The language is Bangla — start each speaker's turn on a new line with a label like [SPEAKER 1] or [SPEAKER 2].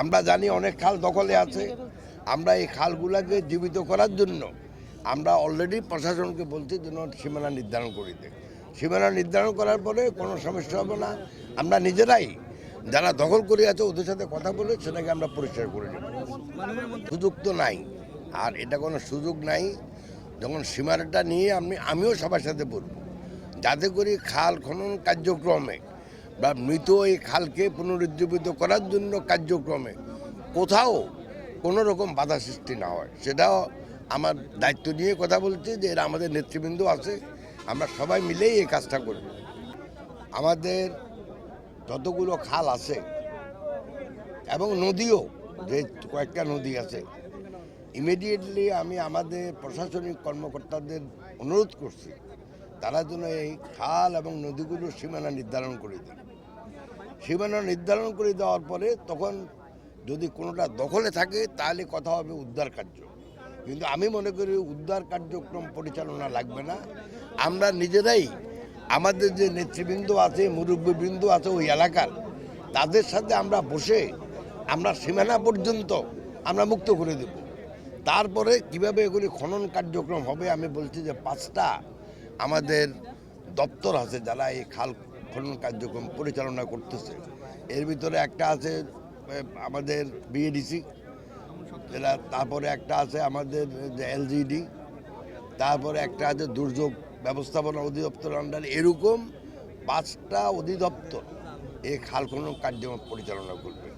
[SPEAKER 1] আমরা জানি অনেক খাল দখলে আছে। আমরা এই খালগুলোকে জীবিত করার জন্য আমরা অলরেডি প্রশাসনকে বলছি যেন সীমানা নির্ধারণ করে দেয়। সীমানা নির্ধারণ করার পরে কোনো সমস্যা হবে না। আমরা নিজেরাই যারা দখল করে আছে ওদের সাথে কথা বলে সেটাকে আমরা পরিষ্কার করে নেব। সুযোগ তো নাই, আর এটা কোনো সুযোগ নাই। যখন সীমানাটা নিয়ে আমিও সবার সাথে বলব, যাতে করে খাল খনন কার্যক্রমে বা মৃত এই খালকে পুনরুজ্জীবিত করার জন্য কার্যক্রমে কোথাও কোনো রকম বাধা সৃষ্টি না হয়। সেটাও আমার দায়িত্ব নিয়ে কথা বলছি যে এরা আমাদের নেতৃবৃন্দ আছে, আমরা সবাই মিলেই এই কাজটা করব। আমাদের যতগুলো খাল আছে এবং নদীও, যে কয়েকটা নদী আছে, ইমিডিয়েটলি আমি আমাদের প্রশাসনিক কর্মকর্তাদের অনুরোধ করছি তারা যেন এই খাল এবং নদীগুলোর সীমানা নির্ধারণ করে দেয়। সীমানা নির্ধারণ করে দেওয়ার পরে তখন যদি কোনোটা দখলে থাকে তাহলে কথা হবে উদ্ধার কার্য। কিন্তু আমি মনে করি উদ্ধার কার্যক্রম পরিচালনা লাগবে না। আমরা নিজেরাই আমাদের যে নেতৃবৃন্দ আছে, মুরব্বীবৃন্দ আছে ওই এলাকার, তাদের সাথে আমরা বসে আমরা সীমানা পর্যন্ত আমরা মুক্ত করে দেব। তারপরে কিভাবে এগুলি খনন কার্যক্রম হবে, আমি বলছি যে 5টা আমাদের দপ্তর আছে যারা এই খাল খনন কার্যক্রম পরিচালনা করতেছে। এর ভিতরে একটা আছে আমাদের বিএডিসি, যেটা, তারপরে একটা আছে আমাদের যে এলজিডি, তারপরে একটা আছে দুর্যোগ ব্যবস্থাপনা অধিদপ্তর আন্ডারে। এরকম 5টা অধিদপ্তর এই খাল খনন কার্যক্রম পরিচালনা করবে।